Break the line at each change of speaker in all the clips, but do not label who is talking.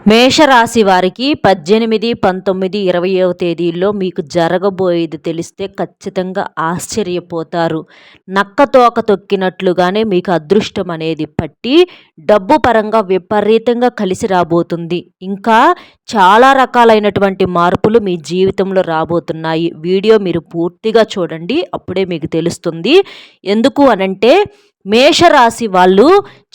మేషరాశి వారికి 18, 19, 20వ తేదీల్లో మీకు జరగబోయేది తెలిస్తే ఖచ్చితంగా ఆశ్చర్యపోతారు. నక్కతోక తొక్కినట్లుగానే మీకు అదృష్టం అనేది పట్టి డబ్బు పరంగా విపరీతంగా కలిసి రాబోతుంది. ఇంకా చాలా రకాలైనటువంటి మార్పులు మీ జీవితంలో రాబోతున్నాయి. వీడియో మీరు పూర్తిగా చూడండి, అప్పుడే మీకు తెలుస్తుంది. ఎందుకు అనంటే మేషరాశి వాళ్ళు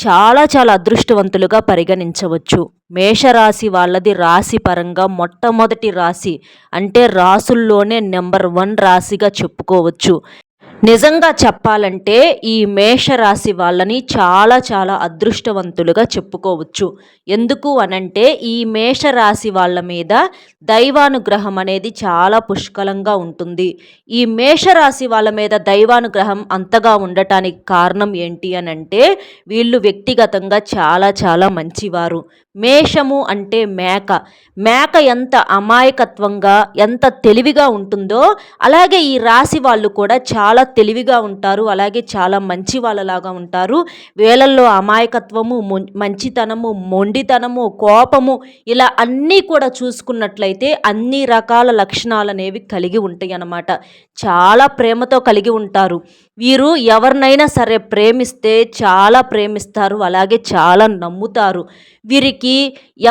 చాలా అదృష్టవంతులుగా పరిగణించవచ్చు. మేషరాశి వాళ్ళది రాశి పరంగా మొట్టమొదటి రాశి, అంటే రాసుల్లోనే నెంబర్ 1 రాశిగా చెప్పుకోవచ్చు. నిజంగా చెప్పాలంటే ఈ మేషరాశి వాళ్ళని చాలా అదృష్టవంతులుగా చెప్పుకోవచ్చు. ఎందుకు అనంటే ఈ మేషరాశి వాళ్ళ మీద దైవానుగ్రహం అనేది చాలా పుష్కలంగా ఉంటుంది. ఈ మేషరాశి వాళ్ళ మీద దైవానుగ్రహం అంతగా ఉండటానికి కారణం ఏంటి అనంటే వీళ్ళు వ్యక్తిగతంగా చాలా మంచివారు. మేషము అంటే మేక. మేక ఎంత అమాయకత్వంగా ఎంత తెలివిగా ఉంటుందో అలాగే ఈ రాశి వాళ్ళు కూడా చాలా తెలివిగా ఉంటారు. అలాగే చాలా మంచి వాళ్ళలాగా ఉంటారు. వీళ్ళల్లో అమాయకత్వము, మంచితనము, మొండితనము, కోపము ఇలా అన్నీ కూడా చూసుకున్నట్లయితే అన్ని రకాల లక్షణాలు అనేవి కలిగి ఉంటాయి అన్నమాట. చాలా ప్రేమతో కలిగి ఉంటారు. వీరు ఎవరినైనా సరే ప్రేమిస్తే చాలా ప్రేమిస్తారు, అలాగే చాలా నమ్ముతారు. వీరికి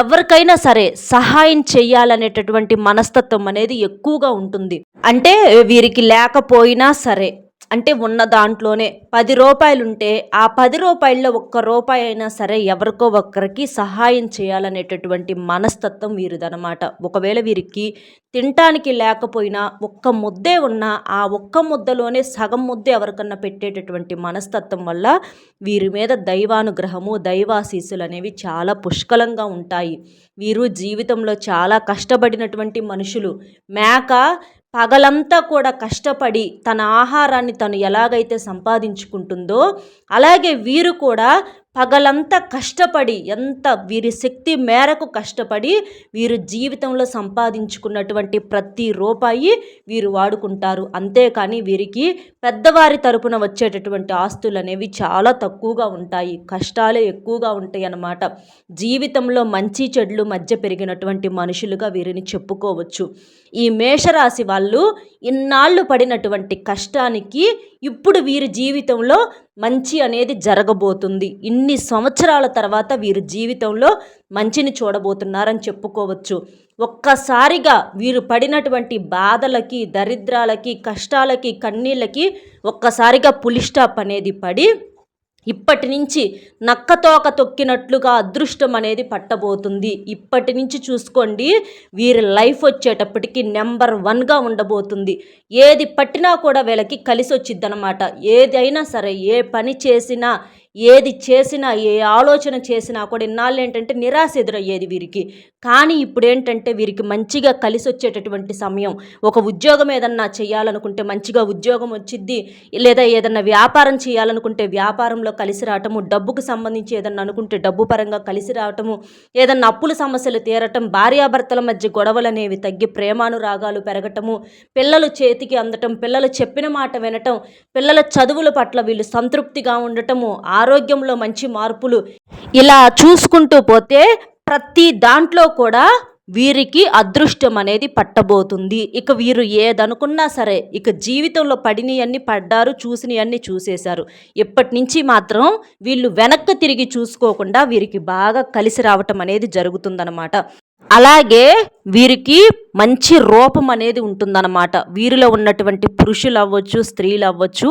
ఎవరికైనా సరే సహాయం చేయాలనేటటువంటి మనస్తత్వం అనేది ఎక్కువగా ఉంటుంది. అంటే వీరికి లేకపోయినా సరే, అంటే ఉన్న దాంట్లోనే 10 రూపాయలుంటే ఆ 10 రూపాయల్లో ఒక్క రూపాయి అయినా సరే ఎవరికో ఒక్కరికి సహాయం చేయాలనేటటువంటి మనస్తత్వం వీరిదనమాట. ఒకవేళ వీరికి తినటానికి లేకపోయినా ఒక్క ముద్దే ఉన్నా ఆ ఒక్క ముద్దలోనే సగం ముద్ద ఎవరికన్నా పెట్టేటటువంటి మనస్తత్వం వల్ల వీరి మీద దైవానుగ్రహము, దైవాశీస్సులు అనేవి చాలా పుష్కలంగా ఉంటాయి. వీరు జీవితంలో చాలా కష్టపడినటువంటి మనుషులు. మేక పగలంతా కూడా కష్టపడి తన ఆహారాన్ని తను ఎలాగైతే సంపాదించుకుంటుందో అలాగే వీరు కూడా పగలంతా కష్టపడి ఎంత వీరి శక్తి మేరకు కష్టపడి వీరు జీవితంలో సంపాదించుకున్నటువంటి ప్రతి రూపాయి వీరు వాడుకుంటారు. అంతేకాని వీరికి పెద్దవారి తరపున వచ్చేటటువంటి ఆస్తులు అనేవి చాలా తక్కువగా ఉంటాయి. కష్టాలే ఎక్కువగా ఉంటాయి అన్నమాట. జీవితంలో మంచి చెడులు మధ్య పెరిగినటువంటి మనుషులుగా వీరిని చెప్పుకోవచ్చు. ఈ మేషరాశి వాళ్ళు ఇన్నాళ్ళు పడినటువంటి కష్టానికి ఇప్పుడు వీరి జీవితంలో మంచి అనేది జరగబోతుంది. ఇన్ని సంవత్సరాల తర్వాత వీరు జీవితంలో మంచిని చూడబోతున్నారని చెప్పుకోవచ్చు. ఒక్కసారిగా వీరు పడినటువంటి బాధలకి, దరిద్రాలకి, కష్టాలకి, కన్నీళ్ళకి ఒక్కసారిగా పులి స్టాప్ అనేది పడి ఇప్పటి నుంచి నక్కతోక తొక్కినట్లుగా అదృష్టం అనేది పట్టబోతుంది. ఇప్పటి నుంచి చూసుకోండి, వీరి లైఫ్ వచ్చేటప్పటికి నెంబర్ 1గా ఉండబోతుంది. ఏది పట్టినా కూడా వీళ్ళకి కలిసి వచ్చిద్దనమాట. ఏదైనా సరే, ఏ పని చేసినా, ఏది చేసినా, ఏ ఆలోచన చేసినా కూడా ఇన్నాళ్ళు ఏంటంటే నిరాశ ఎదురయ్యేది వీరికి. కానీ ఇప్పుడు ఏంటంటే వీరికి మంచిగా కలిసి వచ్చేటటువంటి సమయం. ఒక ఉద్యోగం ఏదన్నా చేయాలనుకుంటే మంచిగా ఉద్యోగం వచ్చిద్ది, లేదా ఏదన్నా వ్యాపారం చేయాలనుకుంటే వ్యాపారంలో కలిసి రావటము, డబ్బుకు సంబంధించి ఏదన్నా అనుకుంటే డబ్బు పరంగా కలిసి రావటము, ఏదన్నా అప్పుల సమస్యలు తీరటం, భార్యాభర్తల మధ్య గొడవలు అనేవి తగ్గి ప్రేమానురాగాలు పెరగటము, పిల్లలు చేతికి అందటం, పిల్లలు చెప్పిన మాట వినటం, పిల్లల చదువుల పట్ల వీళ్ళు సంతృప్తిగా ఉండటము, ఆరోగ్యంలో మంచి మార్పులు, ఇలా చూసుకుంటూ పోతే ప్రతి దాంట్లో కూడా వీరికి అదృష్టం అనేది పట్టబోతుంది. ఇక వీరు ఏదనుకున్నా సరే, ఇక జీవితంలో పడినవన్నీ పడ్డారు, చూసినవన్నీ చూసేశారు. ఇప్పటి నుంచి మాత్రం వీళ్ళు వెనక్కి తిరిగి చూసుకోకుండా వీరికి బాగా కలిసి రావటం అనేది జరుగుతుందన్నమాట. అలాగే వీరికి మంచి రూపం అనేది ఉంటుందన్నమాట. వీరిలో ఉన్నటువంటి పురుషులు అవ్వచ్చు, స్త్రీలు అవ్వచ్చు,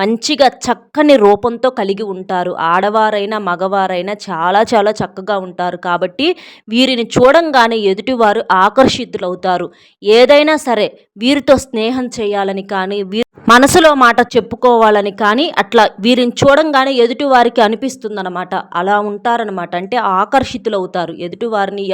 మంచిగా చక్కని రూపంతో కలిగి ఉంటారు. ఆడవారైనా మగవారైనా చాలా చక్కగా ఉంటారు. కాబట్టి వీరిని చూడంగానే ఎదుటివారు ఆకర్షితులవుతారు. ఏదైనా సరే వీరితో స్నేహం చేయాలని కానీ, మనసులో మాట చెప్పుకోవాలని కానీ అట్లా వీరిని చూడంగానే ఎదుటివారికి అనిపిస్తుందన్నమాట. అలా ఉంటారనమాట. అంటే ఆకర్షితులవుతారు. ఎదుటివారిని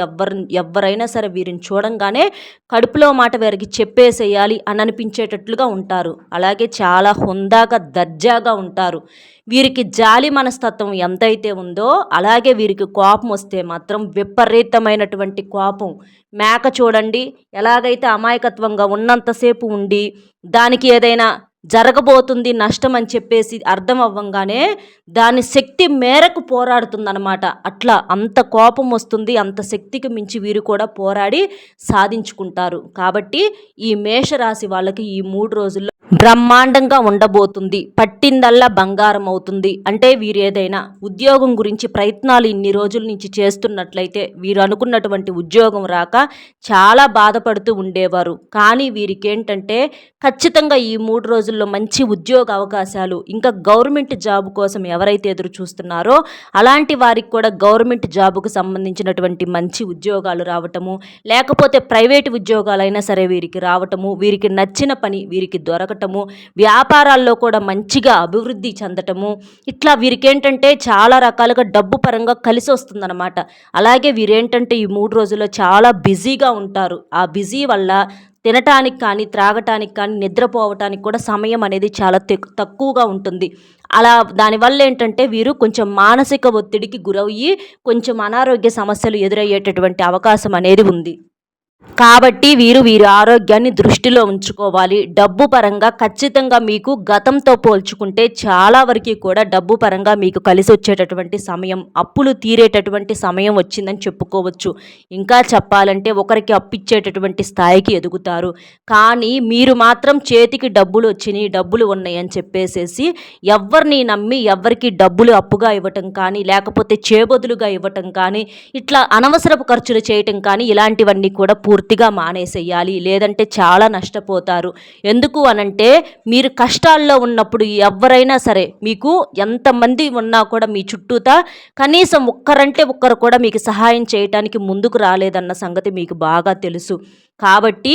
ఎవరైనా సరే వీరిని చూడంగానే కడుపులో మాట వీరికి చెప్పేసేయాలి అని అనిపించేటట్లుగా ఉంటారు. అలాగే చాలా హుందాగా, దర్జాగా ఉంటారు. వీరికి జాలి మనస్తత్వం ఎంతైతే ఉందో అలాగే వీరికి కోపం వస్తే మాత్రం విపరీతమైనటువంటి కోపం. మేక చూడండి, ఎలాగైతే అమాయకత్వంగా ఉన్నంతసేపు ఉండి దానికి ఏదైనా జరగబోతుంది నష్టం అని చెప్పేసి అర్థం అవ్వంగానే దాని శక్తి మేరకు పోరాడుతుందన్నమాట. అట్లా అంత కోపం వస్తుంది, అంత శక్తికి మించి వీరు కూడా పోరాడి సాధించుకుంటారు. కాబట్టి ఈ మేషరాశి వాళ్ళకి ఈ 3 రోజుల్లో బ్రహ్మాండంగా ఉండబోతుంది. పట్టిందల్లా బంగారం అవుతుంది. అంటే వీరు ఏదైనా ఉద్యోగం గురించి ప్రయత్నాలు ఇన్ని రోజుల నుంచి చేస్తున్నట్లయితే వీరు అనుకున్నటువంటి ఉద్యోగం రాక చాలా బాధపడుతూ ఉండేవారు. కానీ వీరికి ఏంటంటే ఖచ్చితంగా ఈ 3 రోజుల్లో మంచి ఉద్యోగ అవకాశాలు, ఇంకా గవర్నమెంట్ జాబ్ కోసం ఎవరైతే ఎదురు చూస్తున్నారో అలాంటి వారికి కూడా గవర్నమెంట్ జాబుకు సంబంధించినటువంటి మంచి ఉద్యోగాలు రావటము, లేకపోతే ప్రైవేటు ఉద్యోగాలైనా సరే వీరికి రావటము, వీరికి నచ్చిన పని వీరికి దొరకటము, వ్యాపారాల్లో కూడా మంచిగా అభివృద్ధి చెందటము, ఇట్లా వీరికి ఏంటంటే చాలా రకాలుగా డబ్బు పరంగా కలిసి వస్తుందన్నమాట. అలాగే వీరేంటంటే ఈ 3 రోజుల్లో చాలా బిజీగా ఉంటారు. ఆ బిజీ వల్ల తినటానికి కానీ, త్రాగటానికి కానీ, నిద్రపోవటానికి కూడా సమయం అనేది చాలా తక్కువగా ఉంటుంది. అలా దానివల్ల ఏంటంటే వీరు కొంచెం మానసిక ఒత్తిడికి గురయ్యి కొంచెం అనారోగ్య సమస్యలు ఎదురయ్యేటటువంటి అవకాశం అనేది ఉంది. కాబట్టి వీరి ఆరోగ్యాన్ని దృష్టిలో ఉంచుకోవాలి. డబ్బు పరంగా ఖచ్చితంగా మీకు గతంతో పోల్చుకుంటే చాలా వరకు కూడా డబ్బు పరంగా మీకు కలిసి వచ్చేటటువంటి సమయం, అప్పులు తీరేటటువంటి సమయం వచ్చిందని చెప్పుకోవచ్చు. ఇంకా చెప్పాలంటే ఒకరికి అప్పిచ్చేటటువంటి స్థాయికి ఎదుగుతారు. కానీ మీరు మాత్రం చేతికి డబ్బులు వచ్చినాయి, డబ్బులు ఉన్నాయి అని చెప్పేసేసి ఎవరిని నమ్మి ఎవరికి డబ్బులు అప్పుగా ఇవ్వటం కానీ, లేకపోతే చేబదులుగా ఇవ్వటం కానీ, ఇట్లా అనవసరపు ఖర్చులు చేయటం కానీ ఇలాంటివన్నీ కూడా పూర్తిగా మానేసేయాలి. లేదంటే చాలా నష్టపోతారు. ఎందుకు అనంటే మీరు కష్టాల్లో ఉన్నప్పుడు ఎవరైనా సరే మీకు ఎంతమంది ఉన్నా కూడా మీ చుట్టూతా కనీసం ఒక్కరంటే ఒక్కరు కూడా మీకు సహాయం చేయటానికి ముందుకు రాలేదన్న సంగతి మీకు బాగా తెలుసు. కాబట్టి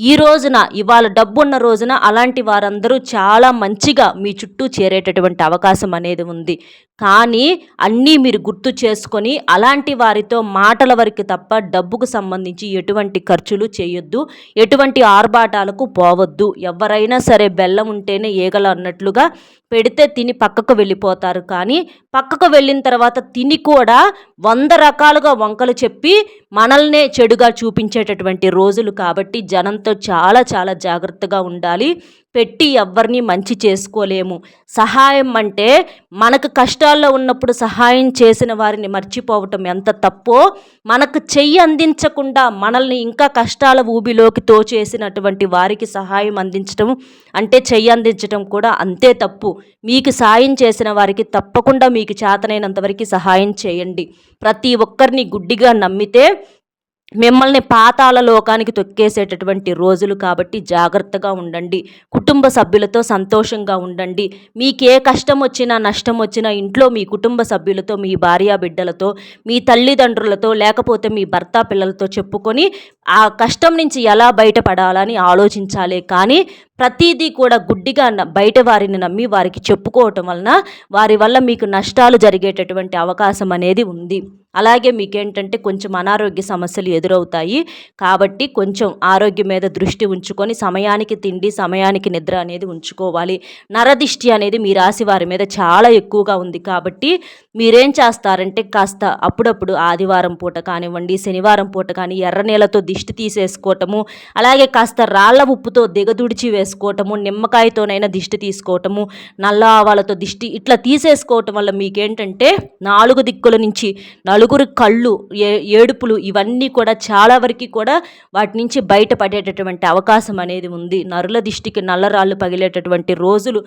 ఈ రోజున ఇవాళ డబ్బున్న రోజున అలాంటి వారందరూ చాలా మంచిగా మీ చుట్టూ చేరేటటువంటి అవకాశం అనేది ఉంది. కానీ అన్నీ మీరు గుర్తు చేసుకొని అలాంటి వారితో మాటల వరకు తప్ప డబ్బుకు సంబంధించి ఎటువంటి ఖర్చులు చేయొద్దు, ఎటువంటి ఆర్భాటాలకు పోవద్దు. ఎవరైనా సరే బెల్లం ఉంటేనే ఈగలు అన్నట్లుగా పెడితే తిని పక్కకు వెళ్ళిపోతారు. కానీ పక్కకు వెళ్ళిన తర్వాత తిని కూడా 100 రకాలుగా వంకలు చెప్పి మనల్నే చెడుగా చూపించేటటువంటి రోజులు. కాబట్టి జనంతో చాలా చాలా జాగ్రత్తగా ఉండాలి. పెట్టి ఎవ్వరిని మంచి చేసుకోలేము. సహాయం అంటే మనకు కష్టాల్లో ఉన్నప్పుడు సహాయం చేసిన వారిని మర్చిపోవటం ఎంత తప్పో, మనకు చెయ్యి అందించకుండా మనల్ని ఇంకా కష్టాల ఊబిలోకి తోచేసినటువంటి వారికి సహాయం అందించడం అంటే చెయ్యి అందించడం కూడా అంతే తప్పు. మీకు సాయం చేసిన వారికి తప్పకుండా మీకు చేతనైనంత వరకు సహాయం చేయండి. ప్రతి ఒక్కరిని గుడ్డిగా నమ్మితే మిమ్మల్ని పాతాళ లోకానికి తొక్కేసేటటువంటి రోజులు. కాబట్టి జాగ్రత్తగా ఉండండి. కుటుంబ సభ్యులతో సంతోషంగా ఉండండి. మీకే కష్టం వచ్చినా నష్టం వచ్చినా ఇంట్లో మీ కుటుంబ సభ్యులతో, మీ భార్య బిడ్డలతో, మీ తల్లిదండ్రులతో, లేకపోతే మీ భర్త పిల్లలతో చెప్పుకొని ఆ కష్టం నుంచి ఎలా బయటపడాలని ఆలోచించాలి. కానీ ప్రతిదీ కూడా గుడ్డిగా బయట వారిని నమ్మి వారికి చెప్పుకోవటం వలన వారి వల్ల మీకు నష్టాలు జరిగేటటువంటి అవకాశం అనేది ఉంది. అలాగే మీకేంటంటే కొంచెం అనారోగ్య సమస్యలు ఎదురవుతాయి. కాబట్టి కొంచెం ఆరోగ్యం మీద దృష్టి ఉంచుకొని సమయానికి తిండి, సమయానికి నిద్ర అనేది ఉంచుకోవాలి. నరదిష్టి అనేది మీ రాశి వారి మీద చాలా ఎక్కువగా ఉంది. కాబట్టి మీరేం చేస్తారంటే కాస్త అప్పుడప్పుడు ఆదివారం పూట కానివ్వండి, శనివారం పూట కానీ ఎర్ర నీళ్ళతో దిష్టి తీసేసుకోవటము, అలాగే కాస్త రాళ్ళ ఉప్పుతో దిగదుడిచి వేసుకోవటము, నిమ్మకాయతోనైనా దిష్టి తీసుకోవటము, నల్ల ఆవాలతో దిష్టి ఇట్లా తీసేసుకోవటం వల్ల మీకేంటంటే 4 దిక్కుల నుంచి నలుగురు కళ్ళు, ఏడుపులు ఇవన్నీ కూడా చాలా వరకు కూడా వాటి నుంచి బయటపడేటటువంటి అవకాశం అనేది ఉంది. నరుల దిష్టికి నల్లరాళ్ళు పగిలేటటువంటి రోజులు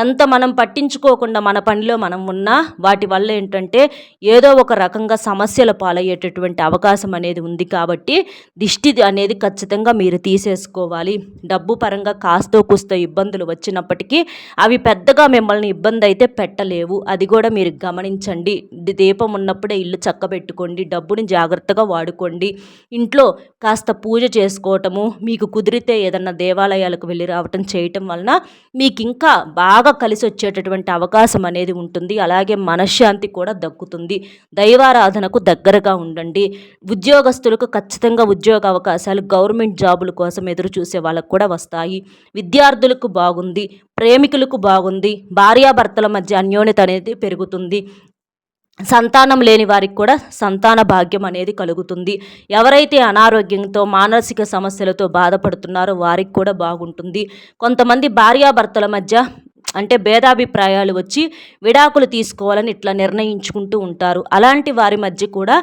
ఎంత మనం పట్టించుకోకుండా మన పనిలో మనం ఉన్నా వాటి వల్ల ఏంటంటే ఏదో ఒక రకంగా సమస్యల పాలయ్యేటటువంటి అవకాశం అనేది ఉంది. కాబట్టి దిష్టి అనేది ఖచ్చితంగా మీరు తీసేసుకోవాలి. డబ్బు పరంగా కాస్తో కూస్తో ఇబ్బందులు వచ్చినప్పటికీ అవి పెద్దగా మిమ్మల్ని ఇబ్బంది అయితే పెట్టలేవు. అది కూడా మీరు గమనించండి. దీపం ఉన్నప్పుడే ఇల్లు చక్కబెట్టుకోండి. డబ్బుని జాగ్రత్తగా వాడుకోండి. ఇంట్లో కాస్త పూజ చేసుకోవటము, మీకు కుదిరితే ఏదన్నా దేవాలయాలకు వెళ్ళి రావటం చేయటం వలన మీకు ఇంకా బాగా కలిసి వచ్చేటటువంటి అవకాశం అనేది ఉంటుంది. అలాగే మనశ్శాంతి కూడా దక్కుతుంది. దైవారాధనకు దగ్గరగా ఉండండి. ఉద్యోగస్తులకు ఖచ్చితంగా ఉద్యోగ అవకాశాలు, గవర్నమెంట్ జాబుల కోసం ఎదురు చూసే వాళ్ళకు కూడా వస్తాయి. విద్యార్థులకు బాగుంది, ప్రేమికులకు బాగుంది, భార్యాభర్తల మధ్య అన్యోన్యత అనేది పెరుగుతుంది. సంతానం లేని వారికి కూడా సంతాన భాగ్యం అనేది కలుగుతుంది. ఎవరైతే అనారోగ్యంతో మానసిక సమస్యలతో బాధపడుతున్నారో వారికి కూడా బాగుంటుంది. కొంతమంది భార్యాభర్తల మధ్య అంటే భేదాభిప్రాయాలు వచ్చి విడాకులు తీసుకోవాలని ఇట్లా నిర్ణయించుకుంటూ ఉంటారు. అలాంటి వారి మధ్య కూడా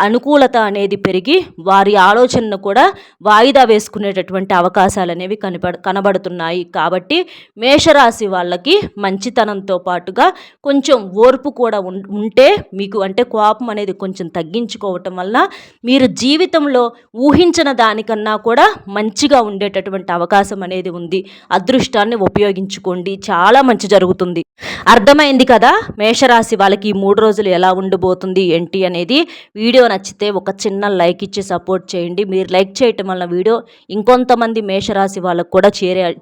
అనుకూలత అనేది పెరిగి వారి ఆలోచనను కూడా వాయిదా వేసుకునేటటువంటి అవకాశాలు అనేవి కనబడుతున్నాయి. కాబట్టి మేషరాశి వాళ్ళకి మంచితనంతో పాటుగా కొంచెం ఓర్పు కూడా ఉంటే మీకు అంటే కోపం అనేది కొంచెం తగ్గించుకోవటం వల్ల మీరు జీవితంలో ఊహించిన దానికన్నా కూడా మంచిగా ఉండేటటువంటి అవకాశం అనేది ఉంది. అదృష్టాన్ని ఉపయోగించుకోండి, చాలా మంచి జరుగుతుంది. అర్థమైంది కదా మేషరాశి వాళ్ళకి ఈ 3 రోజులు ఎలా ఉండబోతుంది ఏంటి అనేది. వీడియో నచ్చితే ఒక చిన్న లైక్ ఇచ్చి సపోర్ట్ చేయండి. మీరు లైక్ చేయటం వల్ల వీడియో ఇంకొంతమంది మేషరాశి వాళ్ళకు కూడా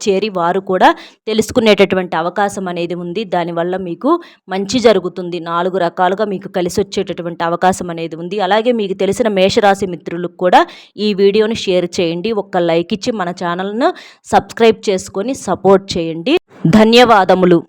చేరి వారు కూడా తెలుసుకునేటటువంటి అవకాశం అనేది ఉంది. దానివల్ల మీకు మంచి జరుగుతుంది. 4 రకాలుగా మీకు కలిసి వచ్చేటటువంటి అవకాశం అనేది ఉంది. అలాగే మీకు తెలిసిన మేషరాశి మిత్రులకు కూడా ఈ వీడియోని షేర్ చేయండి. ఒక లైక్ ఇచ్చి మన ఛానల్ను సబ్స్క్రైబ్ చేసుకొని సపోర్ట్ చేయండి. ధన్యవాదములు.